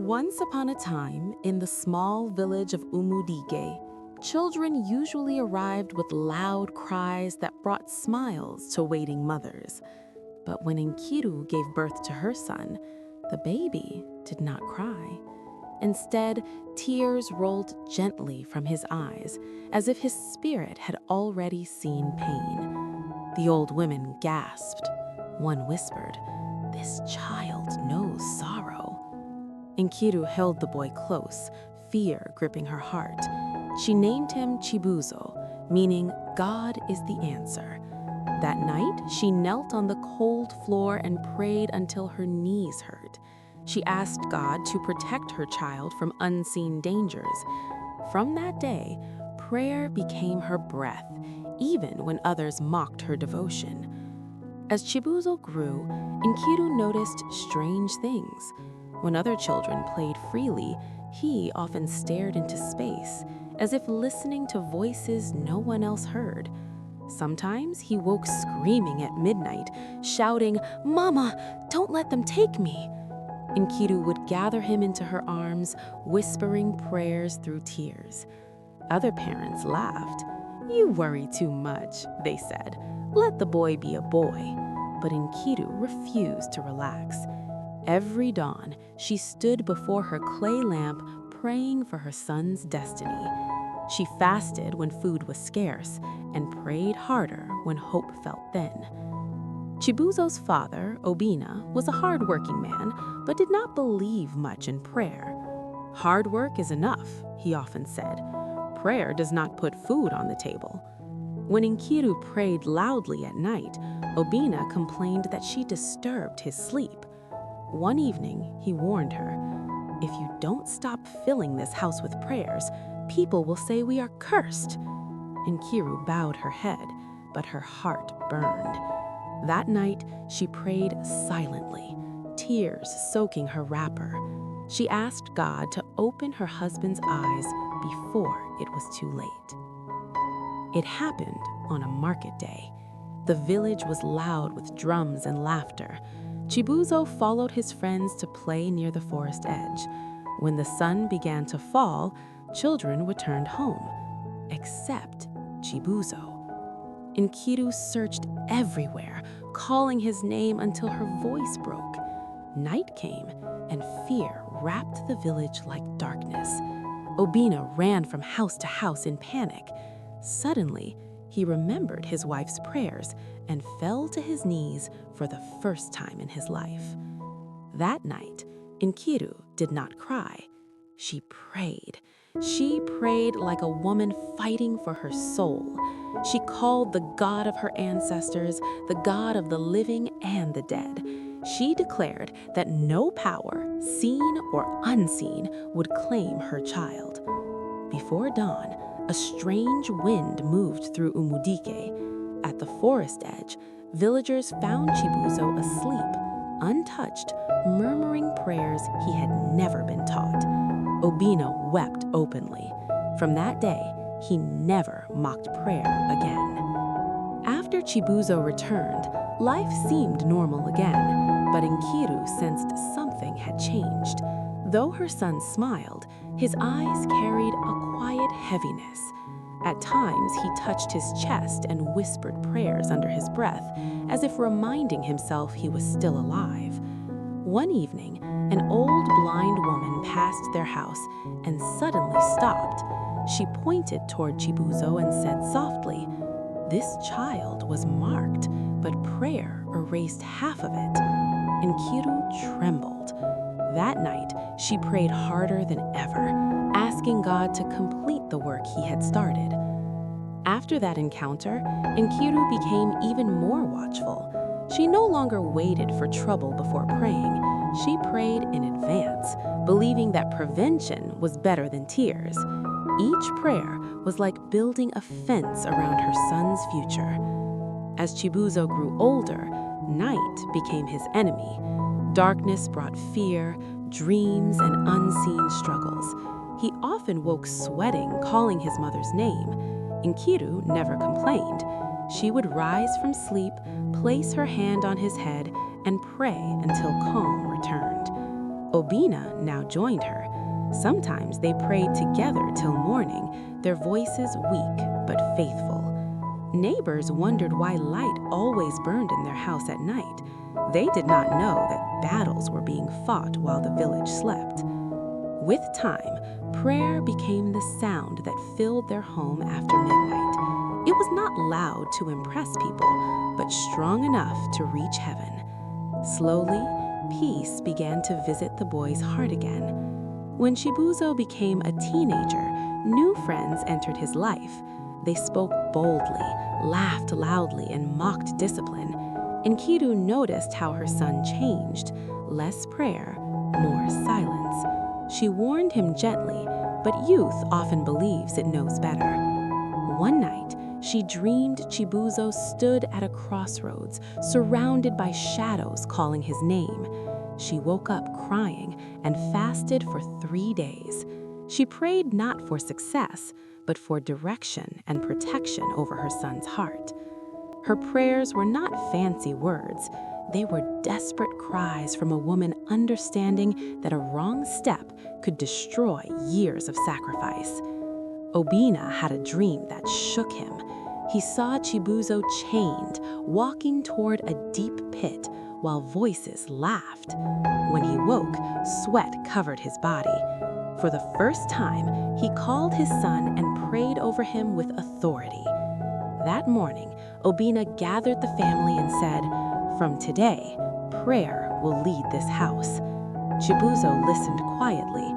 Once upon a time, in the small village of Umudike, children usually arrived with loud cries that brought smiles to waiting mothers. But when Nkiru gave birth to her son, the baby did not cry. Instead, tears rolled gently from his eyes, as if his spirit had already seen pain. The old women gasped. One whispered, "This child knows sorrow." Nkiru held the boy close, fear gripping her heart. She named him Chibuzo, meaning God is the answer. That night, she knelt on the cold floor and prayed until her knees hurt. She asked God to protect her child from unseen dangers. From that day, prayer became her breath, even when others mocked her devotion. As Chibuzo grew, Nkiru noticed strange things. When other children played freely, he often stared into space, as if listening to voices no one else heard. Sometimes he woke screaming at midnight, shouting, "Mama, don't let them take me!" Nkiru would gather him into her arms, whispering prayers through tears. Other parents laughed. "You worry too much," they said. "Let the boy be a boy." But Nkiru refused to relax. Every dawn, she stood before her clay lamp, praying for her son's destiny. She fasted when food was scarce and prayed harder when hope felt thin. Chibuzo's father, Obina, was a hard-working man, but did not believe much in prayer. "Hard work is enough," he often said. "Prayer does not put food on the table." When Nkiru prayed loudly at night, Obina complained that she disturbed his sleep. One evening, he warned her, "If you don't stop filling this house with prayers, people will say we are cursed." Nkiru bowed her head, but her heart burned. That night, she prayed silently, tears soaking her wrapper. She asked God to open her husband's eyes before it was too late. It happened on a market day. The village was loud with drums and laughter. Chibuzo followed his friends to play near the forest edge. When the sun began to fall, children returned home, except Chibuzo. Nkiru searched everywhere, calling his name until her voice broke. Night came, and fear wrapped the village like darkness. Obina ran from house to house in panic. Suddenly, he remembered his wife's prayers and fell to his knees for the first time in his life. That night, Nkiru did not cry. She prayed. She prayed like a woman fighting for her soul. She called the God of her ancestors, the God of the living and the dead. She declared that no power, seen or unseen, would claim her child. Before dawn, a strange wind moved through Umudike. At the forest edge, villagers found Chibuzo asleep, untouched, murmuring prayers he had never been taught. Obina wept openly. From that day, he never mocked prayer again. After Chibuzo returned, life seemed normal again, but Nkiru sensed something had changed. Though her son smiled, his eyes carried a quiet heaviness. At times, he touched his chest and whispered prayers under his breath, as if reminding himself he was still alive. One evening, an old blind woman passed their house and suddenly stopped. She pointed toward Chibuzo and said softly, "This child was marked, but prayer erased half of it." Nkiru trembled. That night, she prayed harder than ever, asking God to complete the work he had started. After that encounter, Nkiru became even more watchful. She no longer waited for trouble before praying. She prayed in advance, believing that prevention was better than tears. Each prayer was like building a fence around her son's future. As Chibuzo grew older, night became his enemy. Darkness brought fear, dreams, and unseen struggles. He often woke sweating, calling his mother's name. Nkiru never complained. She would rise from sleep, place her hand on his head, and pray until calm returned. Obina now joined her. Sometimes they prayed together till morning, their voices weak but faithful. Neighbors wondered why light always burned in their house at night. They did not know that battles were being fought while the village slept. With time, prayer became the sound that filled their home after midnight. It was not loud to impress people, but strong enough to reach heaven. Slowly, peace began to visit the boy's heart again. When Chibuzo became a teenager, new friends entered his life. They spoke boldly, laughed loudly, and mocked discipline. Nkiru noticed how her son changed. Less prayer, more silence. She warned him gently, but youth often believes it knows better. One night, she dreamed Chibuzo stood at a crossroads, surrounded by shadows calling his name. She woke up crying and fasted for 3 days. She prayed not for success, but for direction and protection over her son's heart. Her prayers were not fancy words. They were desperate cries from a woman understanding that a wrong step could destroy years of sacrifice. Obina had a dream that shook him. He saw Chibuzo chained, walking toward a deep pit while voices laughed. When he woke, sweat covered his body. For the first time, he called his son and prayed over him with authority. That morning, Obina gathered the family and said, "From today, prayer will lead this house." Chibuzo listened quietly,